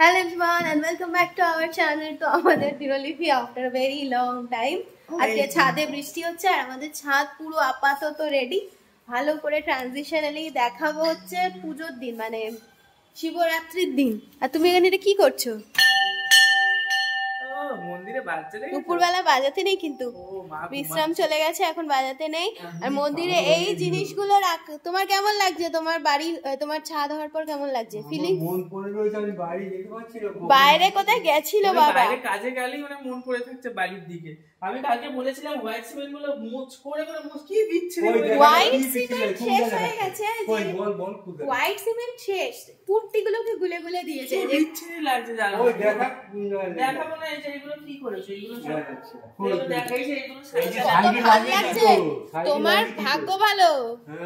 Hello everyone and welcome back to our channel to আমাদের দিরলিপি after a very long time আজকে ছাদে বৃষ্টি হচ্ছে আর আমাদের ছাদ পুরো আপাতত রেডি ভালো করে ট্রানজিশনালি দেখাবো হচ্ছে পূজোর দিন মানে শিবরাত্রির দিন আর তুমি এখানে এটা কি করছো মন্দিরে বাজতে নেই দুপুরবেলা বাজাতে নেই কিন্তু বিশ্রাম চলে গেছে এখন বাজাতে নেই আর মন্দিরে এই জিনিসগুলো রাখ তোমার কেমন লাগছে তোমার বাড়ি তোমার ছাদ হওয়ার পর কেমন লাগছে ফিলিং মন পড়ে রয়েছে আমি বাড়ি যেতে পারছি না বাইরে কোথায় গেছিল বাবা বাইরে কাজে গেলেই মানে মন পড়ে থাকছে বাড়ির দিকে আমি কালকে বলেছিলাম হোয়াইট সিমেন্ট গুলো মুছ করে মুছ কি দিচ্ছে হোয়াইট সিমেন্ট শেষ হয়ে গেছে কই বল হোয়াইট সিমেন্ট শেষ পুট্টিগুলোকে গুলে গুলে দিয়েছে দিচ্ছে লাগছে জানো ওই দেখা দেখাবো না এই যে এগুলো কি করেছে এগুলো সব এগুলো দেখাইছে এগুলো ভালো লাগছে তোমার ভাগ্য ভালো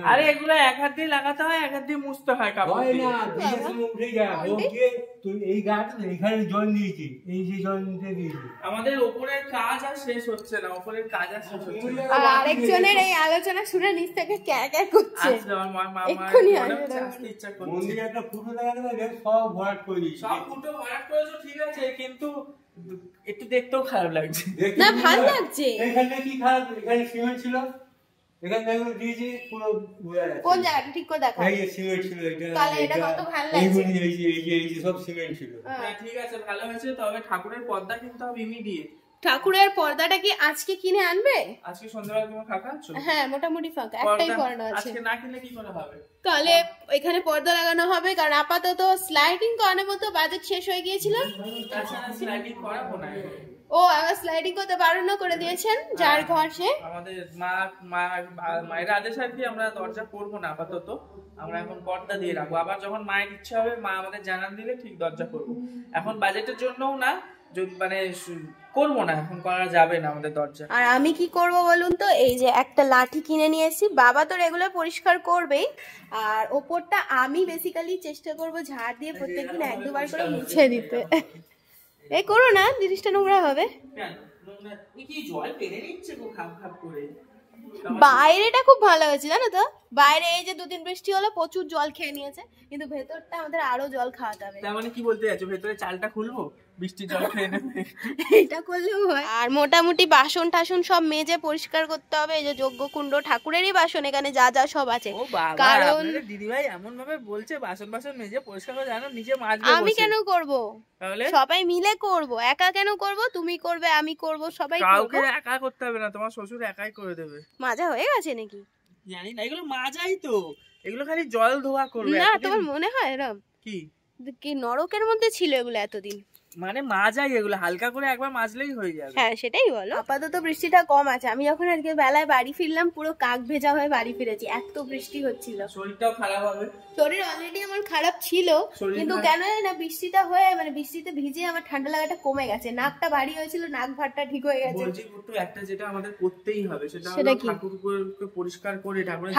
আরে এগুলো এক হাত দিয়ে লাগাতে হয় এক হাত দিয়ে মুছতে হয় কাপড় হয় না দিয়ে তুমি উঠে যা ওকে তুই এই গাছ এখানে জল দিয়েছি এই যে জল নিতে দিয়েছি আমাদের উপরের কাজ আর শেষ হচ্ছে না উপরের কাজ আর শেষ হচ্ছে না আর আরেকজনের এই আলোচনা শুনে নিচ থেকে ক্যা করছে আজকে আমার মা এক্ষুনি আসতে ইচ্ছা করছে মন্দিরে একটা ফুটো লাগাতে পারবে সব ভরাট করে দিয়েছি সব ফুটো ভরাট করেছো ঠিক আছে কিন্তু একটু দেখতেও খারাপ লাগছে না ভালো লাগছে এখানে কি খারাপ এখানে সিমেন্ট ছিল এখানে দেখো দিয়েছি পুরো বোঝা যাচ্ছে কোন জায়গাটা ঠিক করে দেখা এই যে সিমেন্ট ছিল এটা তাহলে এটা কত ভালো লাগছে এই যে সব সিমেন্ট ছিল হ্যাঁ ঠিক আছে ভালো হয়েছে তবে ঠাকুরের পর্দা কিন্তু হবে ইমিডিয়েট ঠাকুরের পর্দাটা কি আজকে কিনে আনবে আজকে সন্ধ্যাবেলা তোমার ফাঁকা আছো হ্যাঁ মোটামুটি ফাঁকা একটাই পড়ানো আছে আজকে না কিনলে কি করে হবে তাহলে এখানে পর্দা লাগানো হবে কারণ আপাতত স্লাইডিং করানোর মতো বাজেট শেষ হয়ে গিয়েছিল তাছাড়া স্লাইডিং করাবো না ও আবার স্লাইডিং করতে বারণ করে দিয়েছেন যার ঘর সে আমাদের মায়ের আদেশ আর কি আমরা দরজা করবো না আপাতত আমরা এখন পর্দা দিয়ে রাখবো আবার যখন মায়ের ইচ্ছা হবে মা আমাদের জানান দিলে ঠিক দরজা করবো এখন বাজেটের জন্যও না মানে করবো না এখন করা যাবে না আমাদের দরজা আর আমি কি করব বলুন তো এই যে একটা লাঠি কিনে নিয়ে এসেছি বাবা তো রেগুলার পরিষ্কার করবেই আর ওপরটা আমি বেসিক্যালি চেষ্টা করব ঝাড় দিয়ে প্রত্যেকদিন এক দুবার করে মুছে দিতে এই করো না জিনিসটা নোংরা হবে বাইরেটা খুব ভালো হয়েছে জানো তো বাইরে এই যে দুদিন বৃষ্টি হলো প্রচুর জল খেয়ে নিয়েছে কিন্তু ভেতরটা আমাদের আরো জল খাওয়াতে হবে তার মানে কি বলতে যাচ্ছ ভেতরে চালটা খুলবো বৃষ্টির জল খেয়ে নেবে এটা করলেও হয় আর মোটামুটি বাসন টাসন সব মেজে পরিষ্কার করতে হবে এই যে যজ্ঞকুণ্ড ঠাকুরেরই বাসন এখানে যা যা সব আছে কারণ দিদিভাই এমন ভাবে বলছে বাসন বাসন মেজে পরিষ্কার করে জানো নিচে মাজবে আমি কেন করব তাহলে সবাই মিলে করব একা কেন করব তুমি করবে আমি করব সবাই করব কাউকে একা করতে হবে না তোমার শ্বশুর একাই করে দেবে মাজা হয়ে গেছে নাকি জানি না এগুলো মাজাই তো এগুলো খালি জল ধোয়া করবে না তোমার মনে হয় এরকম কি নরকের মধ্যে ছিল এগুলো এতদিন মানে মাজাই এগুলো হালকা করে একবার মাজলেই হয়ে যাবে হ্যাঁ সেটাই বলো আপাতত বৃষ্টিটা কম আছে আমি যখন আজকে বেলায় বাড়ি ফিরলাম পুরো কাক ভেজা হয়ে বাড়ি ফিরেছি এত বৃষ্টি হচ্ছিল শরীরটাও খারাপ হবে শরীর অলরেডি আমার খারাপ ছিল কিন্তু কেন না বৃষ্টিটা হয়ে মানে বৃষ্টিতে ভিজে আমার ঠান্ডা লাগাটা কমে গেছে নাকটা ভারী হয়েছিল নাক ভাতটা ঠিক হয়ে গেছে বলছি একটু একটা যেটা আমাদের করতেই হবে সেটা হলো ঠাকুরকে পরিষ্কার করে ঠাকুর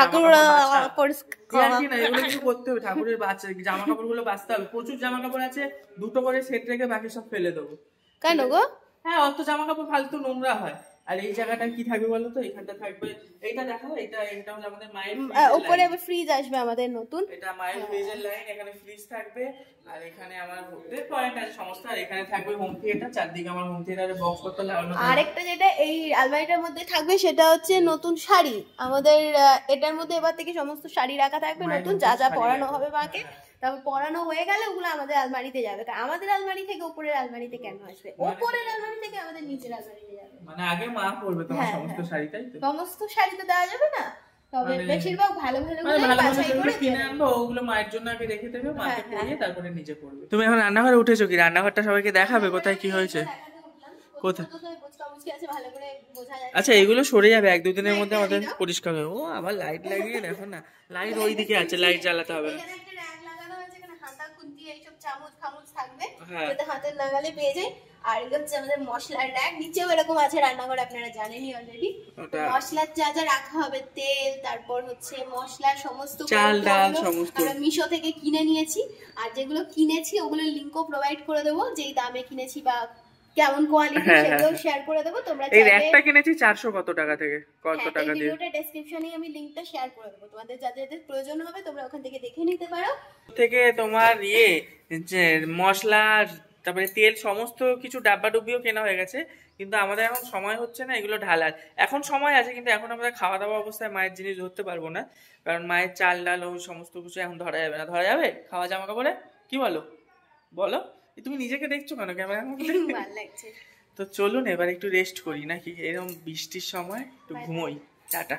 পরিষ্কার কি না এগুলো কিছু করতে হবে ঠাকুরের বাচ্চা জামা কাপড়গুলো বাঁচতে হবে প্রচুর জামা কাপড় আছে দুটো করে সেট রেখে বাকি সব ফেলে দেবো কেন গো হ্যাঁ অত জামা কাপড় ফালতু নোংরা হয় আর এই জায়গাটা কি থাকবে বলো তো এখানটা থাকবে এইটা দেখো এটা হলো আমাদের মায়ের উপরে আবার ফ্রিজ আসবে আমাদের নতুন এটা মায়ের ফ্রিজের লাইন এখানে ফ্রিজ থাকবে আর এখানে আমার পয়েন্ট আছে সমস্ত আর এখানে থাকবে হোম থিয়েটার চারদিকে আমার হোম থিয়েটারের বক্স করতে লাগানো আরেকটা যেটা এই আলমারিটার মধ্যে থাকবে সেটা হচ্ছে নতুন শাড়ি আমাদের এটার মধ্যে এবার থেকে সমস্ত শাড়ি রাখা থাকবে নতুন যা যা পরানো হবে মাকে তারপর পরানো হয়ে গেলে ওগুলো আমাদের আলমারিতে যাবে আমাদের আলমারি থেকে উপরের আলমারিতে কেন আসবে উপরের আলমারি থেকে আমাদের নিচের আলমারিতে যাবে মানে আগে মা পরবে তোমার সমস্ত শাড়িটাই তো সমস্ত শাড়ি তো দেওয়া যাবে না তবে বেশিরভাগ ভালো ভালো বাছাই করে কিনে আনবো ওগুলো মায়ের জন্য আগে রেখে দেবে মাকে পরিয়ে তারপরে নিজে পড়বে তুমি এখন রান্নাঘরে উঠেছো কি রান্নাঘরটা সবাইকে দেখাবে কোথায় কি হয়েছে কোথায় আচ্ছা এগুলো সরে যাবে এক দুদিনের মধ্যে আমাদের পরিষ্কার হবে ও আবার লাইট লাগিয়ে দেখো না লাইট ওইদিকে আছে লাইট জ্বালাতে হবে না হাতের নাগালে পেয়ে যায় আর হচ্ছে আমাদের মশলার র‍্যাক নিচেও এরকম আছে রান্নাঘর আপনারা জানেনই অলরেডি মশলার যা যা রাখা হবে তেল তারপর হচ্ছে মশলার সমস্ত চাল ডাল সমস্ত আমরা মিশো থেকে কিনে নিয়েছি আর যেগুলো কিনেছি ওগুলো লিংকও প্রোভাইড করে দেবো যেই দামে কিনেছি বা কেমন কোয়ালিটি হ্যাঁ, সেগুলো হ্যাঁ। শেয়ার করে দেবো। তোমরা এই চাইলে র্যাকটা কিনেছি 400 কত টাকা থেকে, কত হ্যাঁ, টাকা এই দিয়ে। ভিডিওটা ডেসক্রিপশনে আমি লিংকটা শেয়ার করে দেবো, তোমাদের যাদের প্রয়োজন হবে তোমরা ওখান থেকে দেখে নিতে পারো। থেকে তোমার যে মশলা তারপরে তেল সমস্ত কিছু ডাব্বা ডুব্বিও কেনা হয়ে গেছে, কিন্তু আমাদের এখন সময় হচ্ছে না এগুলো ঢালার। এখন সময় আছে, কিন্তু এখন আমরা খাওয়া দাওয়া অবস্থায় মায়ের জিনিস ধরতে পারবো না, কারণ মায়ের চাল ডাল ওই সমস্ত কিছু এখন ধরা যাবে না। ধরা যাবে খাওয়া জামা কাপড়ে? কি বলো বলো, তুমি নিজেকে দেখছো কেন ক্যামেরার মধ্যে? ভালো লাগছে। তো চলুন এবার একটু রেস্ট করি নাকি, এরকম বৃষ্টির সময় একটু ঘুমোই। টাটা।